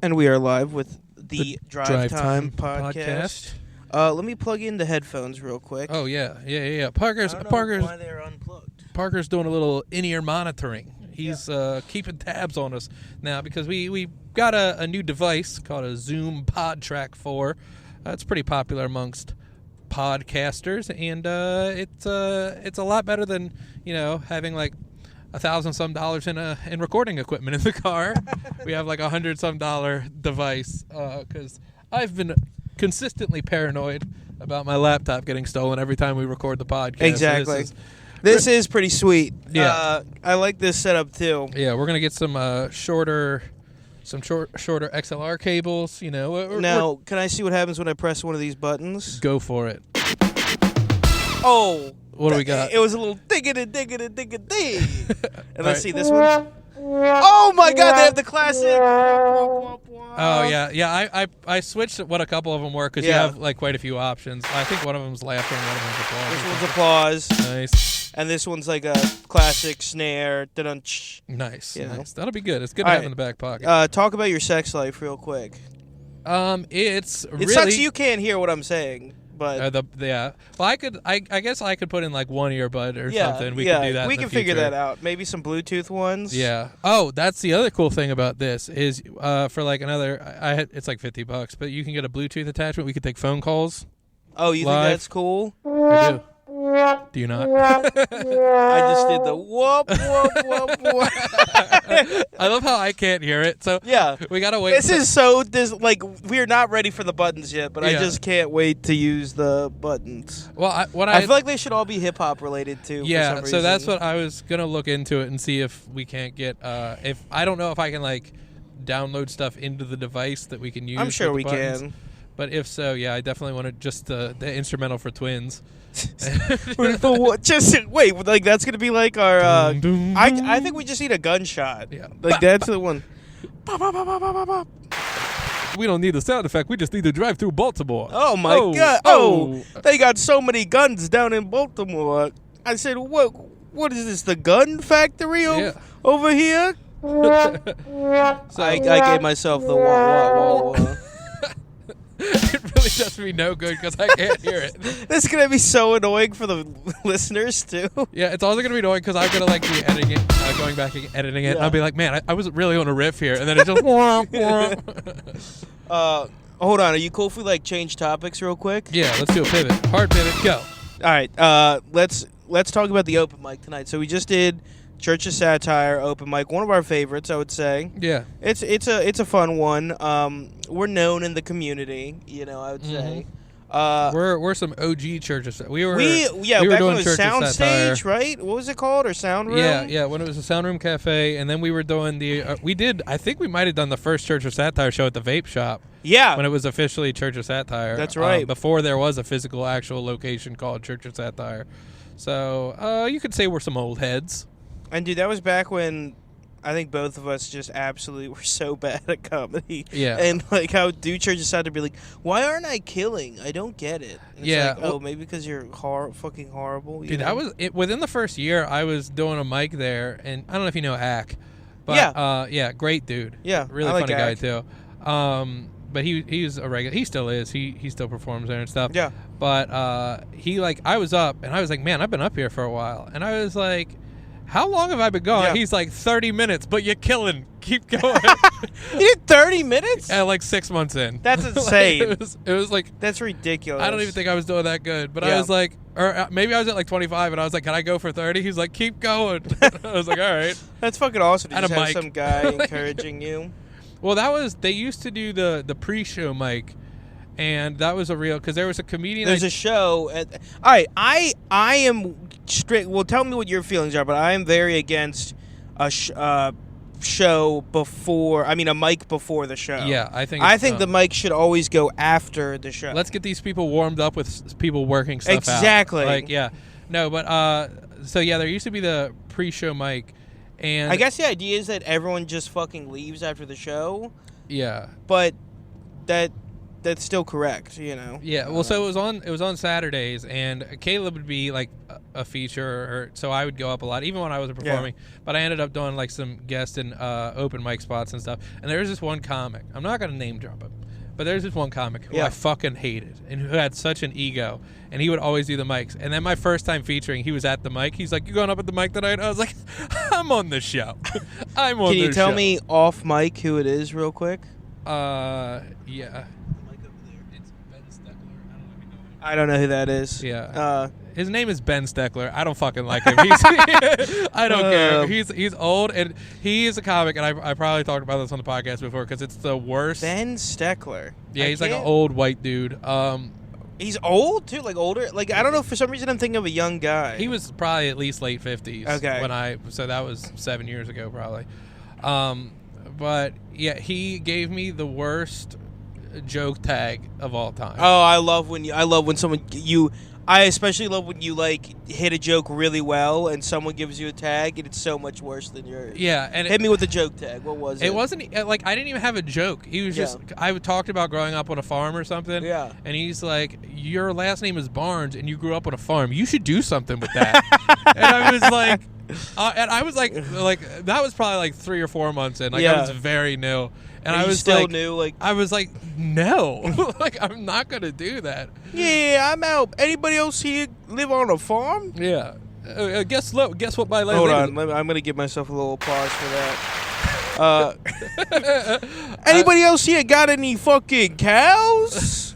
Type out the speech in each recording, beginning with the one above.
And we are live with the Drive Time podcast. Let me plug in the headphones real quick. Oh, yeah. Parker's why they're unplugged. Parker's doing a little in-ear monitoring. He's keeping tabs on us now because we got a new device called a Zoom PodTrack 4. It's pretty popular amongst podcasters, and it's a lot better than having like $1,000 some in recording equipment in the car. We have like $100 some device because I've been consistently paranoid about my laptop getting stolen every time we record the podcast. Exactly. So this is pretty sweet. Yeah, I like this setup too. Yeah, we're gonna get some shorter XLR cables. Now, can I see what happens when I press one of these buttons? Go for it. Oh. What do we got? It was a little diggity. And let's see this one. Oh my God, they have the classic. Oh yeah. I switched what a couple of them were because you have like quite a few options. I think one of them's laughing, one of them's applause. This one's applause. Nice. And this one's like a classic snare. Nice. Nice. That'll be good. It's good to have in the back pocket. Talk about your sex life real quick. It sucks you can't hear what I'm saying. But well, I guess I could put in like one earbud or something. We can do that. We can figure that out. Maybe some Bluetooth ones. Yeah. Oh, that's the other cool thing about this is for like another. It's like $50, but you can get a Bluetooth attachment. We could take phone calls. Oh, you live. Think that's cool? I do. Do you not? I just did the whoop, whoop, whoop, whoop. I love how I can't hear it. So we gotta wait. We're not ready for the buttons yet, but I just can't wait to use the buttons. Well, I feel like they should all be hip hop related too. Yeah, for some so that's what I was gonna look into it and see if we can't get. If I don't know if I can like download stuff into the device that we can use. I'm sure we buttons. can. But if so, I definitely want to just the instrumental for Twins. Just wait, like that's gonna be like our. I think we just need a gunshot. Yeah, like that's the one. We don't need the sound effect. We just need to drive through Baltimore. Oh my God! Oh, they got so many guns down in Baltimore. I said, what is this? The gun factory over here? So I gave myself the wah. It really does me no good because I can't hear it. This is going to be so annoying for the listeners, too. Yeah, it's also going to be annoying because I'm going to like be editing it, going back and editing it. Yeah. And I'll be like, man, I wasn't really on a riff here. And then it just... Hold on. Are you cool if we like change topics real quick? Yeah, let's do a pivot. Hard pivot, go. All right. Let's talk about the open mic tonight. So we just did Church of Satire open mic, one of our favorites, I would say. Yeah, it's a fun one. We're known in the community, I would say. We're some OG Church of Satire. We were back doing when it was Church of Satire. Soundstage, right? What was it called, or Sound Room? Yeah, when it was a Sound Room Cafe, and then we were doing the. I think we might have done the first Church of Satire show at the Vape Shop. Yeah, when it was officially Church of Satire. That's right. Before there was a physical, actual location called Church of Satire. So you could say we're some old heads. And, dude, that was back when I think both of us just absolutely were so bad at comedy. Yeah. And, like, how Church of Satire be like, why aren't I killing? I don't get it. And yeah. It's like, maybe because you're fucking horrible. Dude, that was it. Within the first year, I was doing a mic there, and I don't know if you know Ack. But, great dude. Yeah, really like funny Ack. guy, too. But he's a regular. He still is. He still performs there and stuff. Yeah. But, I was up, and I was like, man, I've been up here for a while. And I was like... How long have I been going? Yeah. He's like 30 minutes, but you're killing. Keep going. You did 30 minutes? Like 6 months in. That's insane. It was like that's ridiculous. I don't even think I was doing that good, but I was like, or maybe I was at like 25, and I was like, can I go for 30? He's like, keep going. I was like, all right. That's fucking awesome. To Had just a have mic. some guy encouraging you. Well, they used to do the pre-show mic. And that was a real, because there was a comedian. There's a show. All right, I am strict. Well, tell me what your feelings are, but I am very against a show before. I mean, a mic before the show. Yeah, I think the mic should always go after the show. Let's get these people warmed up with people working stuff out. Exactly. Like, yeah, no, but there used to be the pre-show mic, and I guess the idea is that everyone just fucking leaves after the show. Yeah, but that. that's still correct, you know. Yeah, well, so it was on Saturdays, and Caleb would be like a feature, so I would go up a lot, even when I wasn't performing. Yeah. But I ended up doing like some guest and open mic spots and stuff. And there was this one comic. I'm not gonna name drop him, but there's this one comic who I fucking hated and who had such an ego, and he would always do the mics. And then my first time featuring, he was at the mic. He's like, "You going up at the mic tonight?" I was like, "I'm on the show. I'm on the show." Can you tell me off mic who it is, real quick? Yeah. I don't know who that is. Yeah. His name is Ben Steckler. I don't fucking like him. I don't care. He's old, and he is a comic, and I probably talked about this on the podcast before because it's the worst. Ben Steckler. Yeah, he's like an old white dude. He's old, too? Like, older? Like, I don't know. For some reason, I'm thinking of a young guy. He was probably at least late 50s. Okay. So that was 7 years ago, probably. But, yeah, he gave me the worst joke tag of all time. Oh, I love when someone I especially love when you like hit a joke really well and someone gives you a tag and it's so much worse than yours. Yeah, and hit me with a joke tag. What was it? It wasn't like I didn't even have a joke. He was just I talked about growing up on a farm or something. Yeah, and he's like, "Your last name is Barnes and you grew up on a farm. You should do something with that." And I was like, that was probably like 3 or 4 months in. Like I was very new. And I was still like, new, like I was like, no, like I'm not gonna do that. Yeah, I'm out. Anybody else here live on a farm? Yeah. Guess what my last Hold name on, I'm gonna give myself a little applause for that. Anybody else here got any fucking cows?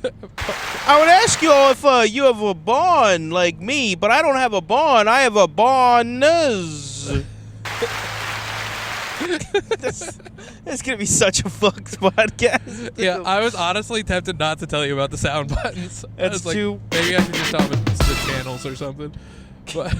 I would ask you all if you have a barn like me, but I don't have a barn. I have a barners. It's gonna be such a fucked podcast. Yeah, I was honestly tempted not to tell you about the sound buttons. That's too. Maybe I should just tell them it's the channels or something. But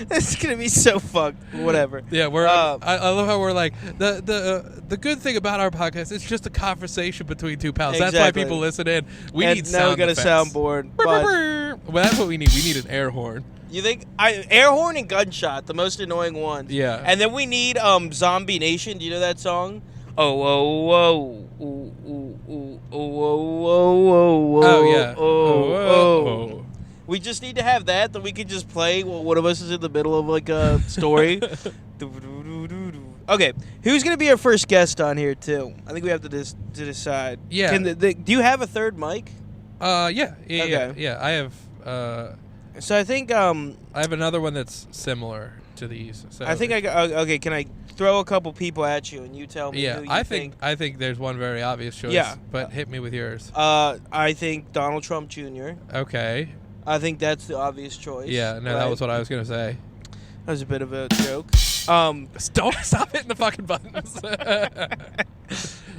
it's gonna be so fucked. Whatever. Yeah, we're. I love how we're like the good thing about our podcast. It's just a conversation between two pals. Exactly. That's why people listen in. We need sound. Now we got a soundboard. Well, that's what we need. We need an air horn. You think air horn and gunshot, the most annoying ones. Yeah. And then we need Zombie Nation. Do you know that song? Oh, yeah. Oh. We just need to have that we could just play while one of us is in the middle of like a story. Okay, who's gonna be our first guest on here too? I think we have to decide. Yeah. Do you have a third mic? Yeah. Okay. Yeah. I have. So I think I have another one that's similar to these. So I think okay. Can I throw a couple people at you and you tell me? Yeah, who you think? I think there's one very obvious choice. Yeah, but hit me with yours. I think Donald Trump Jr. Okay. I think that's the obvious choice. Yeah, no, that was what I was gonna say. That was a bit of a joke. Don't stop hitting the fucking buttons.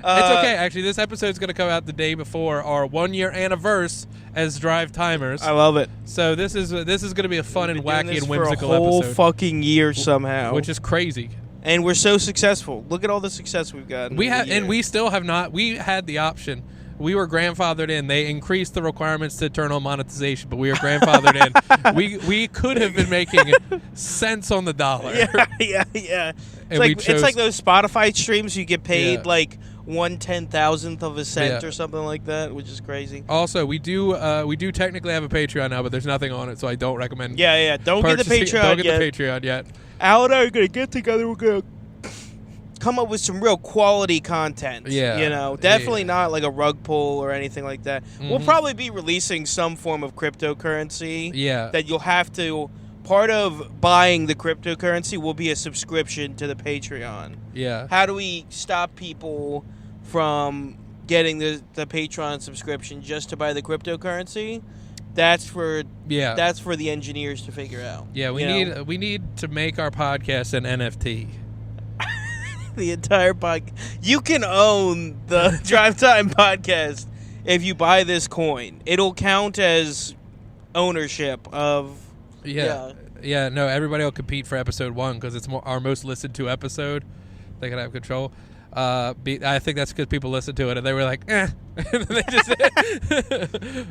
It's okay. Actually, this episode's going to come out the day before our 1-year anniversary as Drive Timers. I love it. So this is going to be a fun and wacky and whimsical for a whole episode. Fucking year somehow, which is crazy. And we're so successful. Look at all the success we've gotten. We still have not. We had the option. We were grandfathered in. They increased the requirements to turn on monetization, but we were grandfathered in. We could have been making cents on the dollar. Yeah. It's like those Spotify streams you get paid like 1/10,000th of a cent or something like that, which is crazy. Also, we do technically have a Patreon now, but there's nothing on it, so I don't recommend. Yeah. Don't get the Patreon. Don't get the Patreon yet. Al and I are gonna get together. We're gonna come up with some real quality content. Yeah. Definitely not like a rug pull or anything like that. Mm-hmm. We'll probably be releasing some form of cryptocurrency. Yeah. That you'll have to. Part of buying the cryptocurrency will be a subscription to the Patreon. Yeah. How do we stop people from getting the Patreon subscription just to buy the cryptocurrency? That's for the engineers to figure out. Yeah, we need to make our podcast an NFT. The entire podcast. You can own the Drive Time podcast if you buy this coin. It'll count as ownership of. Yeah. No, everybody will compete for episode 1 because it's our most listened to episode. They can have control. I think that's because people listened to it and they were like, eh. And they just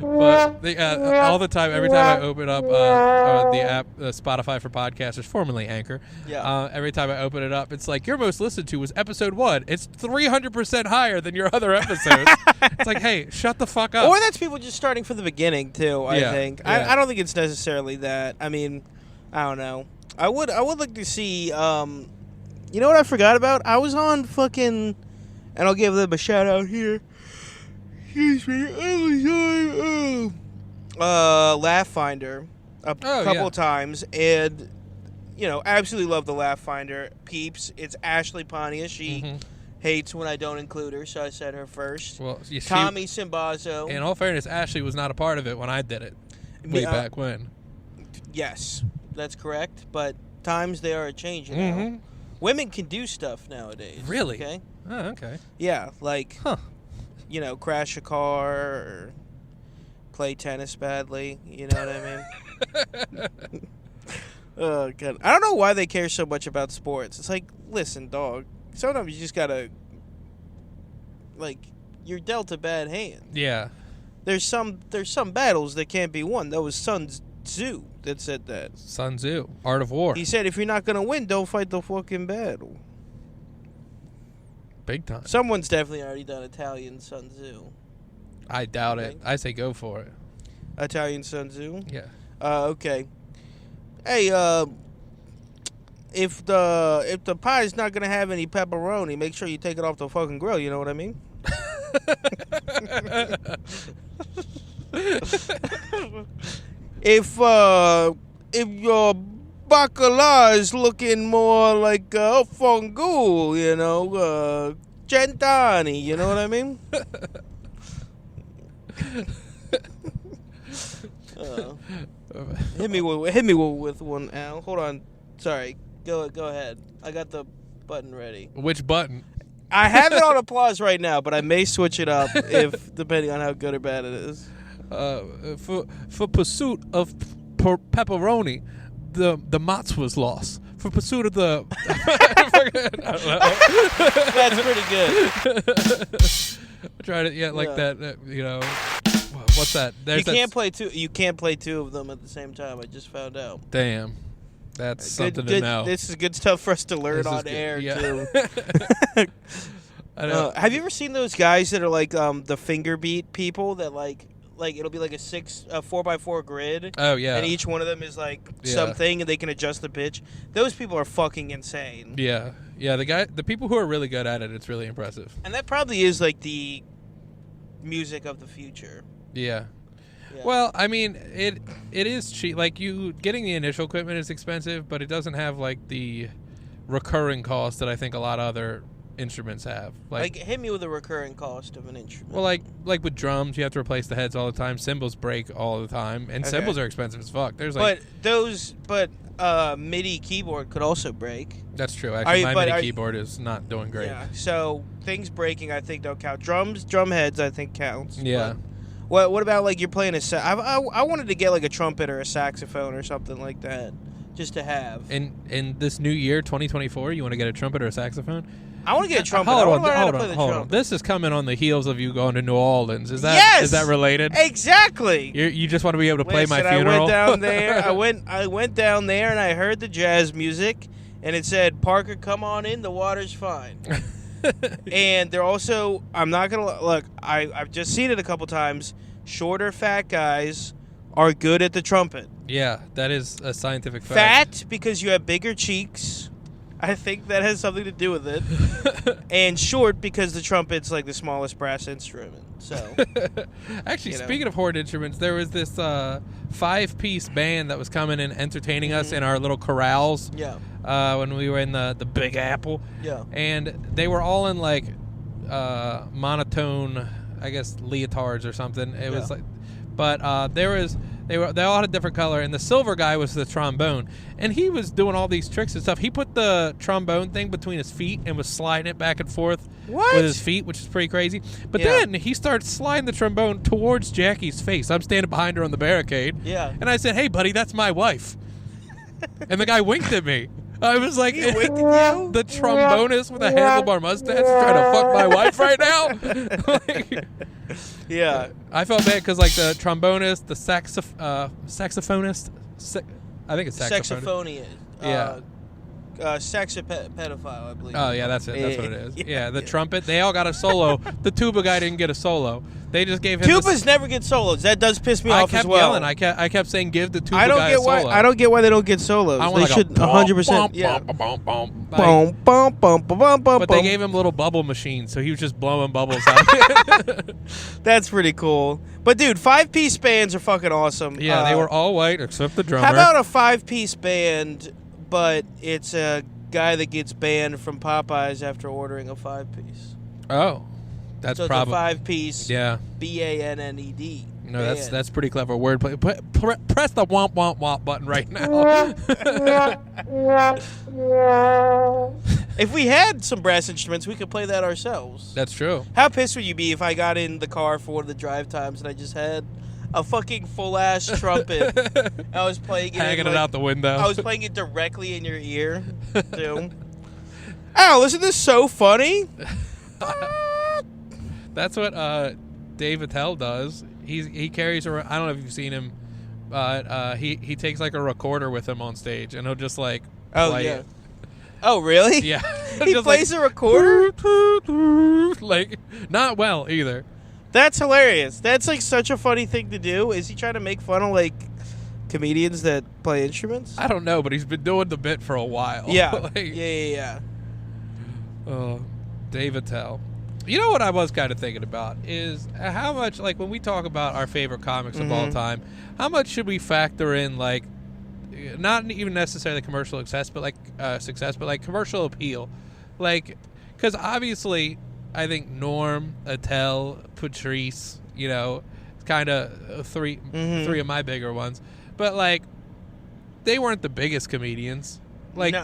but all the time, every time I open up the app, Spotify for podcasters, formerly Anchor, every time I open it up, it's like, your most listened to was episode 1. It's 300% higher than your other episodes. It's like, hey, shut the fuck up. Or that's people just starting from the beginning too. I think. Yeah. I don't think it's necessarily that. I mean, I don't know. I would like to see. You know what I forgot about? I was on fucking, and I'll give them a shout out here. Excuse me. I was on Laugh Finder a couple times, and absolutely love the Laugh Finder peeps. It's Ashley Pontius. She hates when I don't include her, so I said her first. Well, Tommy Simbazo. In all fairness, Ashley was not a part of it when I did it way back when. Yes, that's correct. But times they are changing now. Women can do stuff nowadays. Really? Okay. Oh, okay. Yeah, like, crash a car or play tennis badly. You know what I mean? Oh, God. I don't know why they care so much about sports. It's like, listen, dog. Sometimes you just gotta, you're dealt a bad hand. Yeah. There's some battles that can't be won. That was Sun Tzu that said that. Sun Tzu, Art of War. He said, if you're not gonna win, don't fight the fucking battle. Big time. Someone's definitely already done Italian Sun Tzu. I doubt it. I say go for it. Italian Sun Tzu? Yeah. Okay. Hey, if the pie's not gonna have any pepperoni, make sure you take it off the fucking grill. You know what I mean? If your bacala is looking more like fungool, Gentani, you know what I mean? Hit me with one, Al. Hold on. Sorry. Go ahead. I got the button ready. Which button? I have it on applause right now, but I may switch it up depending on how good or bad it is. For pursuit of pepperoni, the Mott's was lost. For pursuit of the, That's pretty good. I tried it, that. What's that? You can't play two of them at the same time. I just found out. Damn, that's something to know. This is good stuff for us to learn on air too. Have you ever seen those guys that are like the finger beat people that like it'll be like a 4x4 grid? Oh yeah. And each one of them is like something, and they can adjust the pitch. Those people are fucking insane. Yeah. Yeah. The people who are really good at it, it's really impressive. And that probably is like the music of the future. Yeah. Well, I mean, it is cheap. Like, getting the initial equipment is expensive, but it doesn't have like the recurring cost that I think a lot of other instruments have. Like hit me with a recurring cost of an instrument. Well, like with drums, you have to replace the heads all the time. Cymbals break all the time, and cymbals are expensive as fuck. There's MIDI keyboard could also break. That's true. Actually, my MIDI keyboard is not doing great. Yeah. So things breaking, I think, don't count. Drum heads, I think counts. Yeah. What about like you're playing I wanted to get like a trumpet or a saxophone or something like that, just to have. In this new year, 2024, you want to get a trumpet or a saxophone? I want to get a trumpet. Hold on. This is coming on the heels of you going to New Orleans. Is that related? Exactly. You just want to be able to play my funeral. I went down there. I went down there and I heard the jazz music, and it said, "Parker, come on in. The water's fine." And they're also, I'm not gonna look. I've just seen it a couple times. Shorter, fat guys are good at the trumpet. Yeah, that is a scientific fact. Fat because you have bigger cheeks. I think that has something to do with it. And short because the trumpet's like the smallest brass instrument. So, actually, speaking of horn instruments, there was this 5-piece band that was coming and entertaining us in our little corrals. Yeah. When we were in the Big Apple. Yeah. And they were all in like monotone, I guess, leotards or something. It was like, but they all had a different color, and the silver guy was the trombone, and he was doing all these tricks and stuff. He put the trombone thing between his feet and was sliding it back and forth with his feet, which is pretty crazy. But then he started sliding the trombone towards Jackie's face. I'm standing behind her on the barricade, and I said, "Hey, buddy, that's my wife." And the guy winked at me. I was like, He winked at you? the trombonist with a handlebar mustache is trying to fuck my wife right now. Like, Yeah. I felt bad because like the trombonist, the saxophonist, I think it's saxophonist. Saxophonia. Pedophile, I believe. Oh yeah, that's it. That's what it is. Yeah, the trumpet. They all got a solo. The tuba guy didn't get a solo. They just gave him. Tubas never get solos. That does piss me off as well. Yelling. I kept saying, give the tuba guy a solo. I don't get why they don't get solos. I want They like should 100%. Yeah. But they gave him little bubble machines, so he was just blowing bubbles out. That's pretty cool. But dude, 5-piece bands are fucking awesome. Yeah, they were all white except the drummer. How about a 5-piece band, but it's a guy that gets banned from Popeyes after ordering a 5-piece? Oh, that's so probably a 5-piece. Yeah. BANNED. No, that's pretty clever wordplay. Press the womp womp womp button right now. If we had some brass instruments, we could play that ourselves. That's true. How pissed would you be if I got in the car for one of the drive times and I just had a fucking full-ass trumpet? I was playing it. Hanging it out the window. I was playing it directly in your ear, too. Ow, isn't this so funny? That's what Dave Attell does. He carries around, I don't know if you've seen him, but he takes like a recorder with him on stage, and he'll just like play it. Oh, really? Yeah. He plays a recorder? Like, not well either. That's hilarious. That's like such a funny thing to do. Is he trying to make fun of like comedians that play instruments? I don't know, but he's been doing the bit for a while. Yeah. Like, Yeah. Dave Attell. You know what I was kind of thinking about is how much, like, when we talk about our favorite comics of all time, how much should we factor in, like, not even necessarily commercial success, but like commercial appeal, like, because obviously, I think Norm, Attell, Patrice, you know, kind of three of my bigger ones, but like, they weren't the biggest comedians. Like,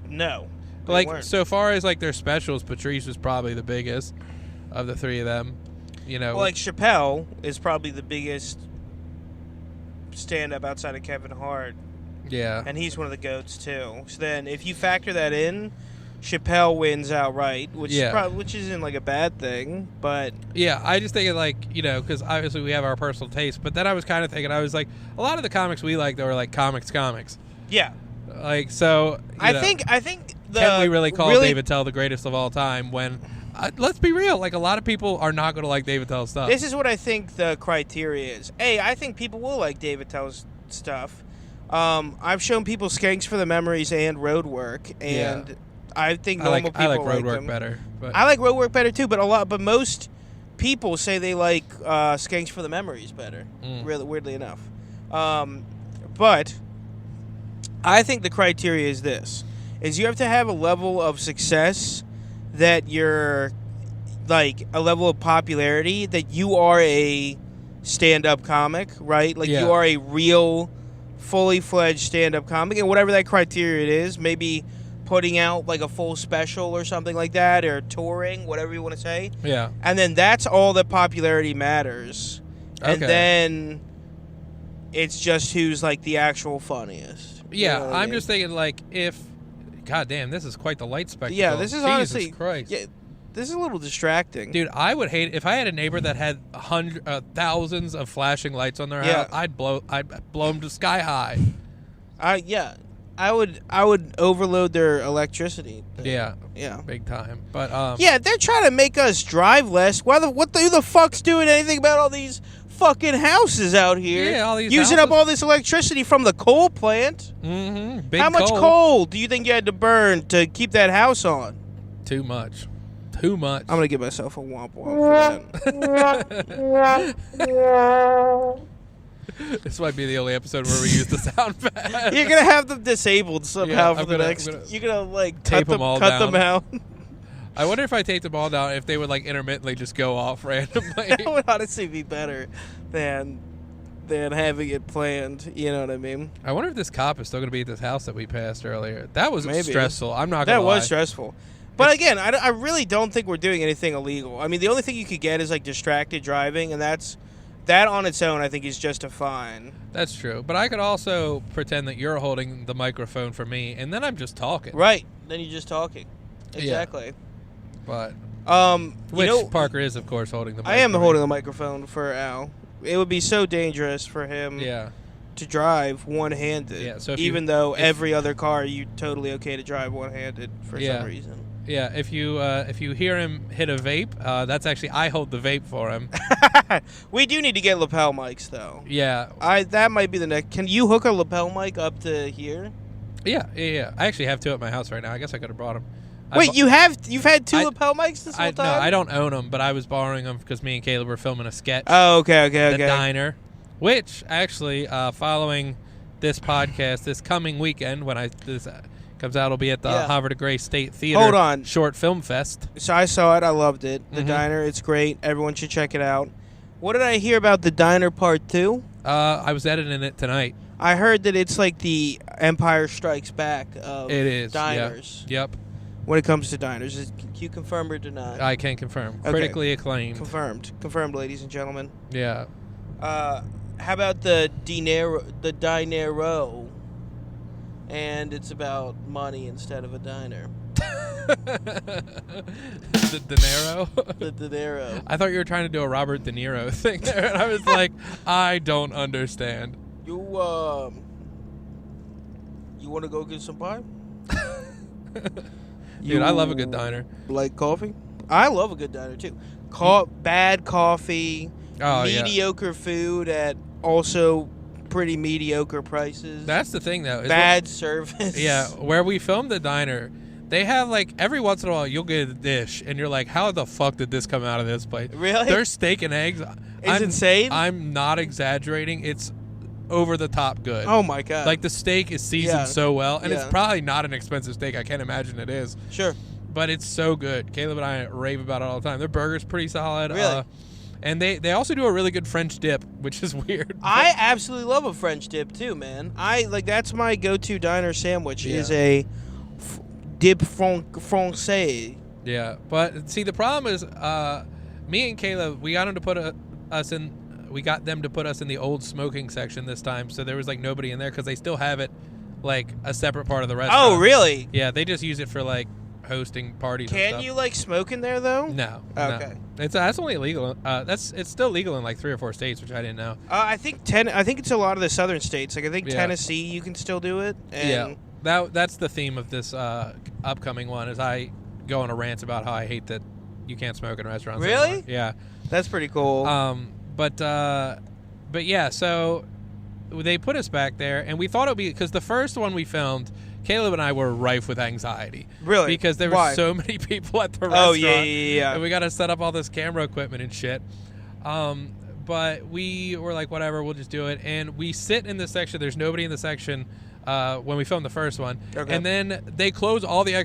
no. Like, so far as like their specials, Patrice was probably the biggest of the three of them. You know, well, like Chappelle is probably the biggest stand-up outside of Kevin Hart. Yeah, and he's one of the GOATs too. So then, if you factor that in, Chappelle wins outright, which isn't like a bad thing. But yeah, I just think like, you know, because obviously we have our personal taste. But then I was kind of thinking, I was like, a lot of the comics we like, they were like comics. Yeah, like so. I think. Can we really call Dave Attell the greatest of all time when, let's be real, like a lot of people are not going to like Dave Attell's stuff. This is what I think the criteria is. I think people will like Dave Attell's stuff. I've shown people Skanks for the Memories and Roadwork, and I think normal people like Roadwork them. better. But I like Roadwork better too, but most people say they like Skanks for the Memories better. Really, weirdly enough. But I think the criteria is this. Is you have to have a level of success that you're, like, a level of popularity that you are a stand-up comic, right? Like, you are a real, fully fledged stand-up comic, and whatever that criteria it is, maybe putting out, like, a full special or something like that, or touring, whatever you want to say. Yeah. And then that's all that popularity matters. And then it's just who's, like, the actual funniest. Yeah, I'm just thinking, like, if... God damn, this is quite the light spectacle. Yeah, this is Jesus honestly... Christ. Yeah, this is a little distracting. Dude, I would hate... If I had a neighbor that had thousands of flashing lights on their house, I'd blow them to sky high. I would overload their electricity. Yeah. Yeah. Big time. But yeah, they're trying to make us drive less. Who the fuck's doing anything about all these fucking houses out here? Yeah, all these using houses. up all this electricity from the coal plant. Mm-hmm. Big How much coal do you think you had to burn to keep that house on? Too much. I'm gonna give myself a womp womp for that. This might be the only episode where we use the sound pad. You're gonna have them disabled somehow for the next. You're gonna like cut them out. I wonder if I taped them all down, if they would like intermittently just go off randomly. That would honestly be better than having it planned. You know what I mean? I wonder if this cop is still gonna be at this house that we passed earlier. That was stressful. I'm not gonna lie. That was stressful. But again, I really don't think we're doing anything illegal. I mean, the only thing you could get is like distracted driving, and that's that on its own, I think, is just a fine. That's true. But I could also pretend that you're holding the microphone for me, and then I'm just talking. Right. Then you're just talking. Exactly. Yeah. But which Parker is, of course, holding the microphone. I am holding the microphone for Al. It would be so dangerous for him to drive one-handed. Yeah, so even though every other car, you're totally okay to drive one-handed for some reason. Yeah, if you hear him hit a vape, that's actually I hold the vape for him. We do need to get lapel mics, though. Yeah. That might be the next. Can you hook a lapel mic up to here? Yeah. I actually have two at my house right now. I guess I could have brought them. Wait, you've had two lapel mics this whole time? No, I don't own them, but I was borrowing them because me and Caleb were filming a sketch. Oh, okay. The diner, which actually, following this podcast, this coming weekend when this comes out, will be at the Havre de Grace State Theater. Hold on. Short Film Fest. So I saw it. I loved it. The diner, it's great. Everyone should check it out. What did I hear about the diner part 2? I was editing it tonight. I heard that it's like the Empire Strikes Back of diners. Yep. When it comes to diners, can you confirm or deny? I can confirm. Okay. Critically acclaimed. Confirmed, ladies and gentlemen. Yeah. How about the dinero? And it's about money instead of a diner. The dinero? The dinero. I thought you were trying to do a Robert De Niro thing there, and I was like, I don't understand. You want to go get some pie? Dude, I love a good diner. Like coffee? I love a good diner, too. Bad coffee, mediocre food at also pretty mediocre prices. That's the thing, though. Bad service. Yeah, where we filmed the diner, they have, like, every once in a while, you'll get a dish, and you're like, how the fuck did this come out of this place? Really? Their steak and eggs. It's insane? I'm not exaggerating. It's over the top good. Oh my god. Like the steak is seasoned so well, and it's probably not an expensive steak. I can't imagine it is. Sure. But it's so good. Caleb and I rave about it all the time. Their burger's pretty solid. Really? And they also do a really good French dip, which is weird. I absolutely love a French dip too, man. That's my go-to diner sandwich is a dip français. Yeah, but see the problem is me and Caleb, we got them to put us in the old smoking section this time, so there was like nobody in there because they still have it like a separate part of the restaurant. Oh, really? Yeah, they just use it for like hosting parties. Can you like smoke in there though? No. Okay. No. That's only illegal. It's still legal in like 3 or 4 states, which I didn't know. I think it's a lot of the southern states. Like I think Tennessee, you can still do it. And that's the theme of this upcoming one. Is I go on a rant about how I hate that you can't smoke in restaurants. Really? Anymore. Yeah. That's pretty cool. But yeah, so they put us back there, and we thought it would be because the first one we filmed, Caleb and I were rife with anxiety. Really? Because there were so many people at the restaurant. Oh, yeah. And we got to set up all this camera equipment and shit. But we were like, whatever, we'll just do it. And we sit in the section. There's nobody in the section when we filmed the first one. Okay. And then they close all the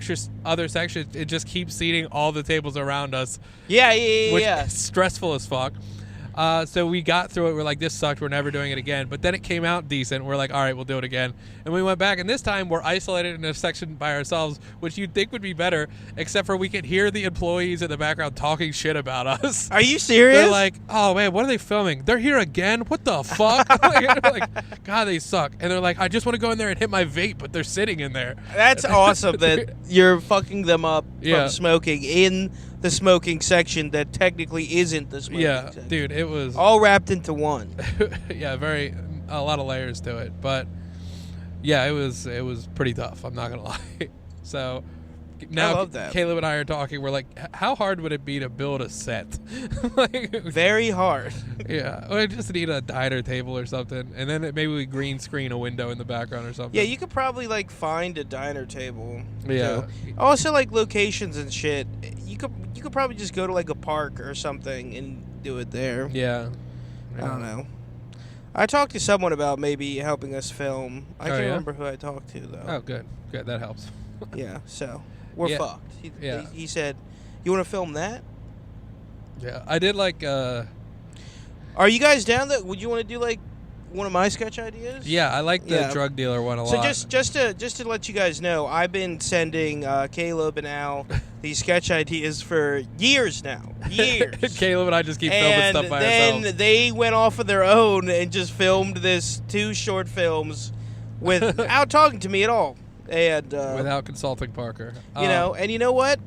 other sections. It just keeps seating all the tables around us. Yeah. Which is stressful as fuck. So we got through it. We're like, this sucked. We're never doing it again. But then it came out decent. We're like, all right, we'll do it again. And we went back. And this time we're isolated in a section by ourselves, which you'd think would be better, except for we could hear the employees in the background talking shit about us. Are you serious? They're like, oh, man, what are they filming? They're here again? What the fuck? like, God, they suck. And they're like, I just want to go in there and hit my vape, but they're sitting in there. That's awesome that you're fucking them up from smoking in the smoking section that technically isn't the smoking section. Dude, it was all wrapped into one. Yeah, a lot of layers to it, but yeah, it was pretty tough. I'm not gonna lie. So now I love that. Caleb and I are talking. We're like, how hard would it be to build a set? Very hard. Yeah, I just need a diner table or something, and then maybe we green screen a window in the background or something. Yeah, you could probably like find a diner table. Yeah. Too. Also, like locations and shit. You could probably just go to like a park or something and do it there. Yeah. I don't know. I talked to someone about maybe helping us film. I can't remember who I talked to though. Oh, good. That helps. Yeah. So we're fucked. He said, "You want to film that?" Yeah, I did like. Are you guys down there? Would you want to do like one of my sketch ideas? Yeah, I like the drug dealer one a lot. So just to let you guys know, I've been sending Caleb and Al these sketch ideas for years now. Years. Caleb and I just keep filming stuff by ourselves. And then they went off of their own and just filmed this 2 short films without talking to me at all. And without consulting Parker. And you know what?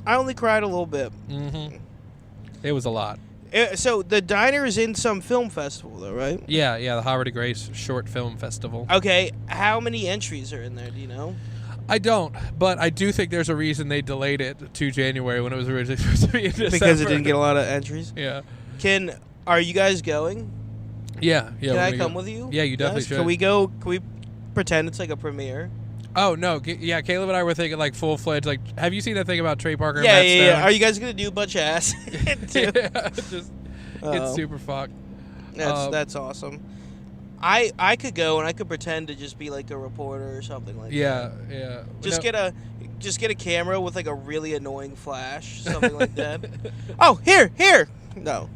I only cried a little bit. Mm-hmm. It was a lot. So the diner is in some film festival, though, right? Yeah, the Howard Grace Short Film Festival. Okay, how many entries are in there? Do you know? I don't, but I do think there's a reason they delayed it to January when it was originally supposed to be in December. Because it didn't get a lot of entries. Yeah. Are you guys going? Yeah. Can I come with you? Yeah, you definitely should. Can we go? Can we pretend it's like a premiere? Oh no, yeah. Caleb and I were thinking like full fledged. Like, have you seen that thing about Trey Parker? Yeah, and Matt Stone? Are you guys gonna do a bunch of ass? It's super fucked. That's awesome. I could go and I could pretend to just be like a reporter or something like that. Yeah. Just get a camera with like a really annoying flash, something like that. Oh, here. No.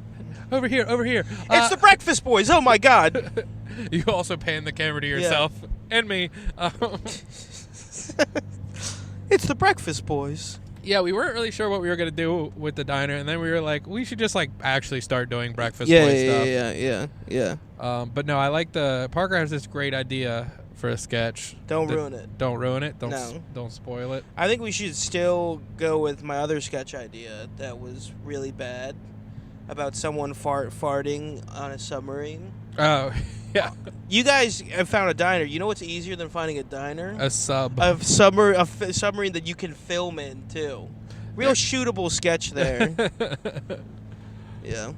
Over here. It's the Breakfast Boys. Oh my God. You also pan the camera to yourself and me. It's the Breakfast Boys. Yeah, we weren't really sure what we were going to do with the diner, and then we were like, we should just like actually start doing Breakfast Boys stuff. Yeah. But no, I like Parker has this great idea for a sketch. Don't ruin it. Don't ruin it. Don't spoil it. I think we should still go with my other sketch idea that was really bad about someone farting on a submarine. Oh, yeah. You guys have found a diner. You know what's easier than finding a diner? A sub. A submarine that you can film in, too. Real shootable sketch there. Yeah.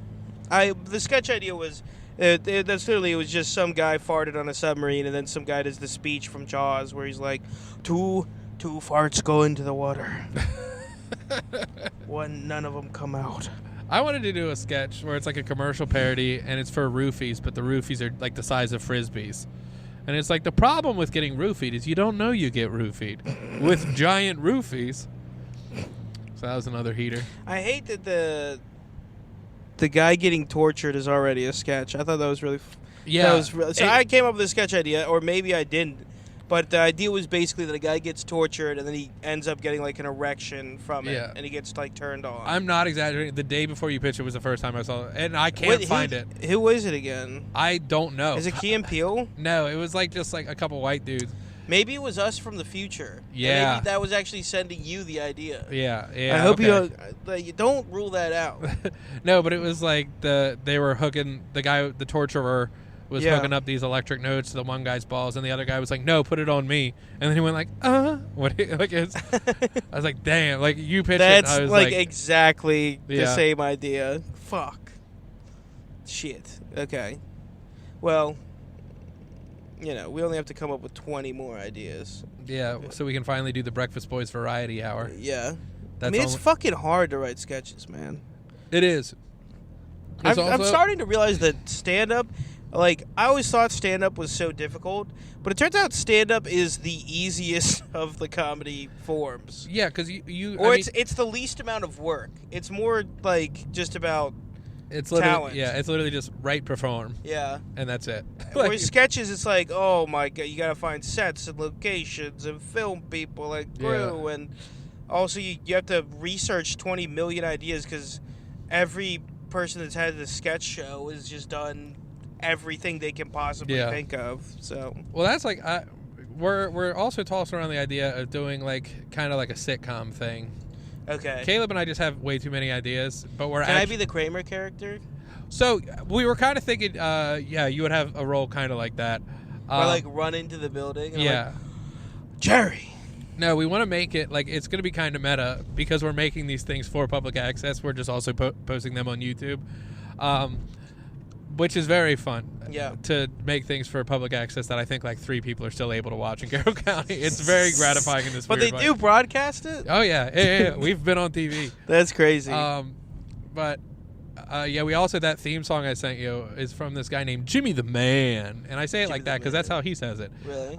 The sketch idea was, that's literally, it was just some guy farted on a submarine, and then some guy does the speech from Jaws where he's like, two farts go into the water. None of them come out. I wanted to do a sketch where it's like a commercial parody and it's for roofies, but the roofies are like the size of Frisbees. And it's like the problem with getting roofied is you don't know you get roofied with giant roofies. So that was another heater. I hate that the guy getting tortured is already a sketch. I thought that was really... I came up with a sketch idea, or maybe I didn't. But the idea was basically that a guy gets tortured and then he ends up getting like an erection from it, and he gets like turned on. I'm not exaggerating. The day before you pitched it was the first time I saw it, and I can't find it. Who is it again? I don't know. Is it Key and Peele? No, it was like just like a couple white dudes. Maybe it was us from the future. Yeah. Maybe that was actually sending you the idea. Yeah. I hope you don't rule that out. No, but it was like they were hooking the torturer was hooking up these electric nodes to the one guy's balls, and the other guy was like, "No, put it on me." And then he went like, What? Like I was like, "Damn!" Like you pitched it. That's I was like exactly the same idea. Fuck. Shit. Okay. Well, we only have to come up with 20 more ideas. Yeah, so we can finally do the Breakfast Boys Variety Hour. Yeah. It's fucking hard to write sketches, man. It is. I'm starting to realize that stand-up, like, I always thought stand-up was so difficult, but it turns out stand-up is the easiest of the comedy forms. Yeah, because you it's the least amount of work. It's more, like, just about talent. Yeah, it's literally just write, perform. Yeah. And that's it. Whereas sketches, it's like, oh, my God, you got to find sets and locations and film people and crew, and also you have to research 20 million ideas because every person that's had the sketch show has just done everything they can possibly think of. So that's like we're also tossing around the idea of doing like kind of like a sitcom thing. Okay. Caleb and I just have way too many ideas, but Can I be the Kramer character? So we were kind of thinking, you would have a role kind of like that. Or like run into the building. And yeah. Jerry. No, we want to make it like it's going to be kind of meta because we're making these things for public access. We're just also posting them on YouTube, which is very fun. Yeah. To make things for public access that I think like 3 people are still able to watch in Carroll County. It's very gratifying in this. But they do broadcast it. Oh yeah. We've been on TV. That's crazy. But we also that theme song I sent you is from this guy named Jimmy the Man, and I say it like that because that's how he says it. Really?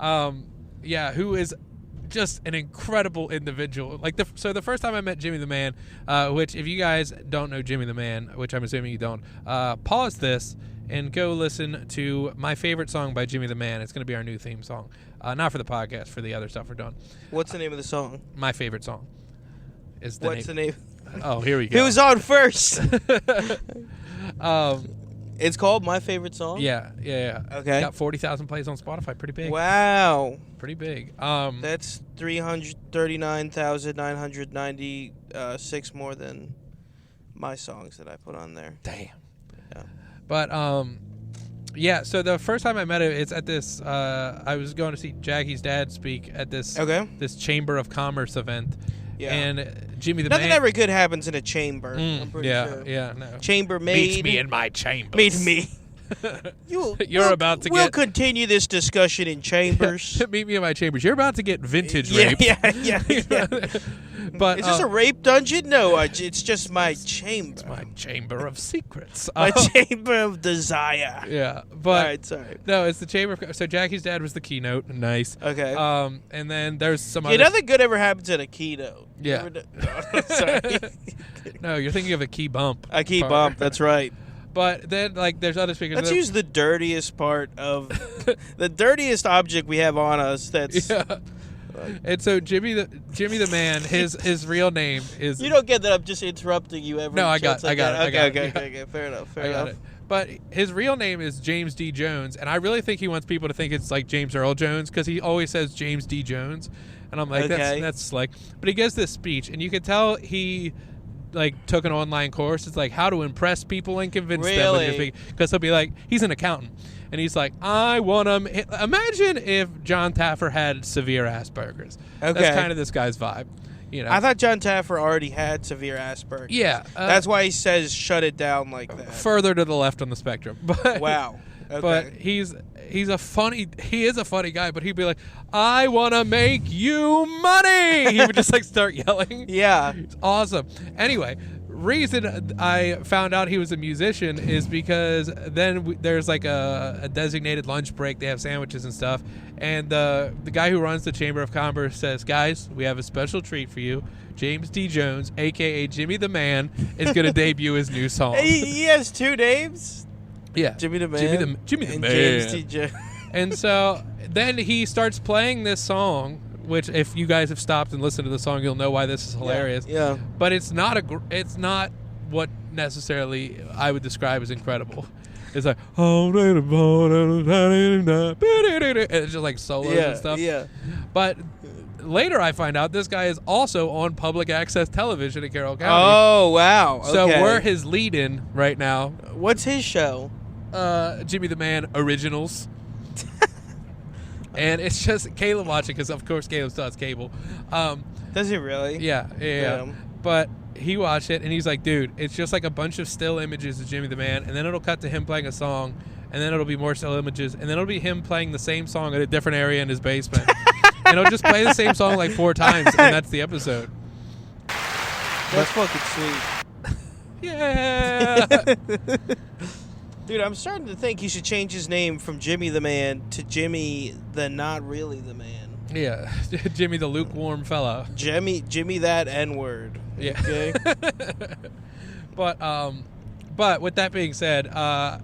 Who is just an incredible individual. Like so the first time I met Jimmy the Man, which if you guys don't know Jimmy the Man, which I'm assuming you don't, pause this and go listen to my favorite song by Jimmy the Man. It's going to be our new theme song. Not for the podcast, for the other stuff we're doing. What's the name of the song? My favorite song. What's the name? Oh, here we go. Who was on first? It's called My Favorite Song? Yeah. Okay. Got 40,000 plays on Spotify. Pretty big. Wow. Pretty big. That's 339,996 more than my songs that I put on there. Damn. Yeah. But, yeah, so the first time I met him, it's at this, I was going to see Jackie's dad speak at this Chamber of Commerce event. Yeah. And Jimmy the Man. Nothing ever good happens in a chamber. I'm pretty sure. Yeah, no. Chamber made. Meet me in my chamber. Meet me. We'll continue this discussion in chambers. Meet me in my chambers. You're about to get vintage raped. Yeah. But is this a rape dungeon? No, it's just my chamber. It's my chamber of secrets. My chamber of desire. Yeah, but all right, sorry. No, it's the chamber. So Jackie's dad was the keynote. Nice. Okay. And then there's some other. Nothing good ever happens at a keynote. Yeah. No, sorry. No, you're thinking of a key bump. A key bump. That's right. But then, like, there's other speakers. Let's use the dirtiest part of the dirtiest object we have on us. That's. Yeah. And so Jimmy the Man, his real name is. You don't get that. I'm just interrupting you every. No, I got it. Okay. Fair enough. Fair enough. But his real name is James D. Jones, and I really think he wants people to think it's like James Earl Jones because he always says James D. Jones, and I'm like, that's slick. But he gives this speech, and you can tell he like took an online course. It's like how to impress people and convince them when you're speaking. Because he'll be like, he's an accountant. And he's like, I want to... Imagine if John Taffer had severe Asperger's. Okay. That's kind of this guy's vibe. You know? I thought John Taffer already had severe Asperger's. Yeah. That's why he says shut it down like that. Further to the left on the spectrum. But, wow. Okay. But he is a funny guy, but he'd be like, I want to make you money. He would just like start yelling. Yeah. It's awesome. Anyway... Reason I found out he was a musician is because then there's like a designated lunch break. They have sandwiches and stuff, and the guy who runs the Chamber of Commerce says, "Guys, we have a special treat for you. James D. Jones, aka Jimmy the Man, is going to debut his new song." He has two names. Yeah, Jimmy the Man, Jimmy the Man, James D. Jones. And so then he starts playing this song. Which, if you guys have stopped and listened to the song, you'll know why this is hilarious. Yeah. But it's not what necessarily I would describe as incredible. It's like, it's just like solos and stuff. Yeah. But later I find out this guy is also on public access television in Carroll County. Oh, wow. Okay. So we're his lead-in right now. What's his show? Jimmy the Man Originals. And it's just Caleb watching because, of course, Caleb still has cable. Does he really? Yeah. But he watched it, and he's like, dude, it's just like a bunch of still images of Jimmy the Man, and then it'll cut to him playing a song, and then it'll be more still images, and then it'll be him playing the same song at a different area in his basement. And he'll just play the same song like 4 times, and that's the episode. That's fucking sweet. Yeah. Dude, I'm starting to think he should change his name from Jimmy the Man to Jimmy the Not Really the Man. Yeah, Jimmy the lukewarm fellow. Jimmy that N-word. Yeah. Okay. But with that being said, I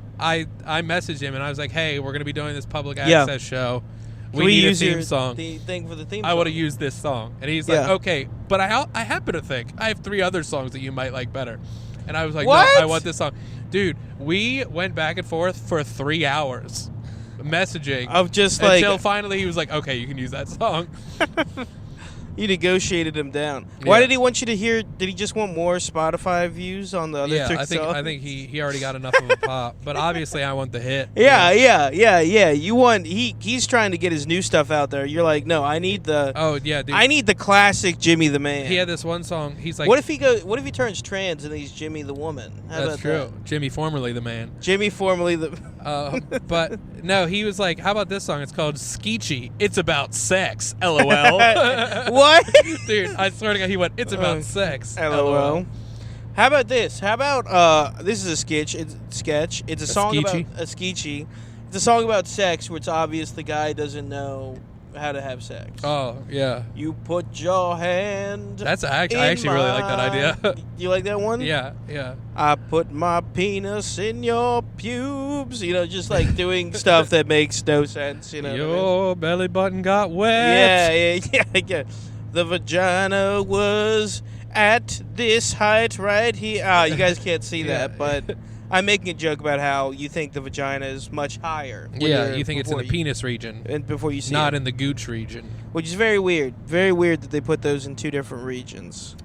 messaged him and I was like, hey, we're gonna be doing this public access show. We need a theme song. The thing for the theme. I want to use this song, and he's like, okay, but I happen to think I have 3 other songs that you might like better. And I was like, what? No, I want this song. Dude, we went back and forth for 3 hours messaging. Of just until finally he was like, okay, you can use that song. You negotiated him down. Yeah. Why did he want you to hear? Did he just want more Spotify views on the other 3 songs? I think he already got enough of a pop. But obviously, I want the hit. Yeah. You want he's trying to get his new stuff out there. You're like, no, I need the. Oh yeah, dude. I need the classic Jimmy the Man. He had this one song. He's like, what if he turns trans and he's Jimmy the Woman? That's true. That? Jimmy, formerly the Man. Jimmy, formerly the. But no, he was like, how about this song? It's called Skeechy. It's about sex. LOL. What? Dude, I swear to God, he went, it's about sex. LOL. How about this? How about this is a sketch. It's a song about a sketchy. It's a song about sex where it's obvious the guy doesn't know How to Have Sex. Oh, yeah. You put your hand. I actually really like that idea. You like that one? Yeah. I put my penis in your pubes. Just like doing stuff that makes no sense. Your belly button got wet. Yeah. The vagina was at this height right here. You guys can't see that, but I'm making a joke about how you think the vagina is much higher. Yeah, you think it's in the penis region. And before you see not it. in the gooch region. Which is very weird. Very weird that they put those in two different regions.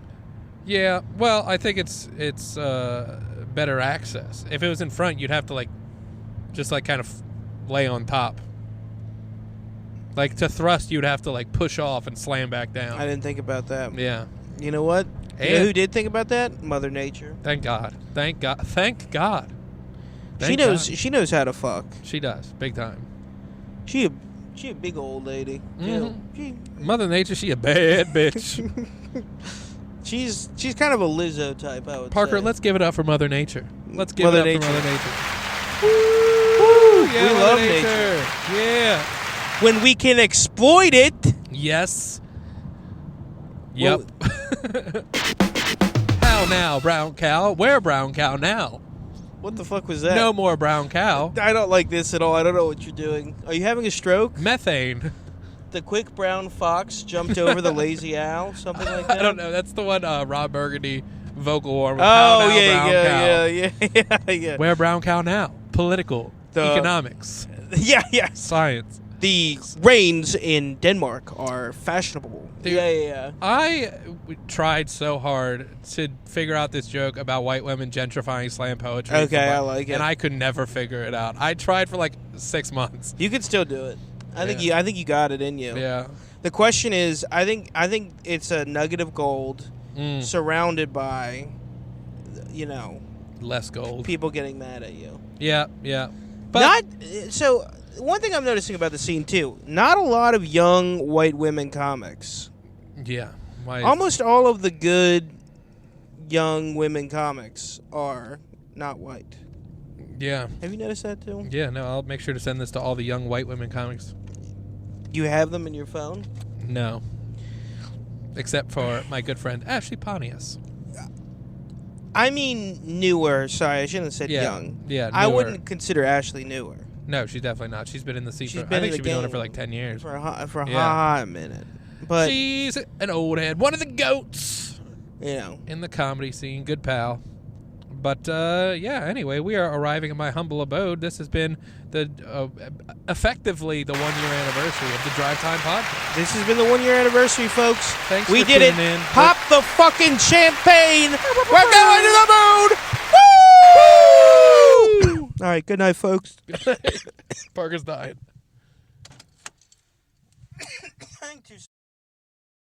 Yeah, well, I think it's better access. If it was in front, you'd have to just kind of lay on top. Like to thrust, you'd have to push off and slam back down. I didn't think about that. Yeah. You know what? You know who did think about that? Mother Nature. Thank God. She knows how to fuck. She does, big time. She a big old lady. Mm-hmm. Mother Nature, she a bad bitch. She's kind of a Lizzo type, I would Parker, say. let's give it up for Mother Nature. Let's give it up for Mother Nature. Woo! Yeah, we Mother love nature. Yeah. When we can exploit it. Yes. Yep. How now, brown cow? Where brown cow now? What the fuck was that? No more brown cow. I don't like this at all. I don't know what you're doing. Are you having a stroke? Methane. The quick brown fox jumped over the lazy owl? Something like that? I don't know. That's the one Rob Burgundy vocal warm. Oh, yeah. Where brown cow now? Political. Economics. Yeah. Science. The rains in Denmark are fashionable. Dude, Yeah. I tried so hard to figure out this joke about white women gentrifying slam poetry. Okay, I like it. And I could never figure it out. I tried for 6 months. You could still do it. I think you got it in you. Yeah. The question is, I think it's a nugget of gold surrounded by, less gold. People getting mad at you. Yeah. But one thing I'm noticing about the scene too, not a lot of young white women comics. Yeah. Almost all of the good young women comics are not white. Yeah. Have you noticed that too? Yeah, no, I'll make sure to send this to all the young white women comics. You have them in your phone? No. Except for my good friend Ashley Pontius. I mean newer. Sorry, I shouldn't have said young. Yeah, newer. I wouldn't consider Ashley newer. No, she's definitely not. She's been in the scene I think she's been doing it for 10 years. For a hot minute. But she's an old head. One of the goats. In the comedy scene. Good pal. But, anyway, we are arriving at my humble abode. This has been effectively the 1-year anniversary of the Drive Time Podcast. This has been the 1-year anniversary, folks. Thanks we for did tuning it. in. Pop the fucking champagne. We're going to the moon. Woo! All right, good night, folks. Parker's dying.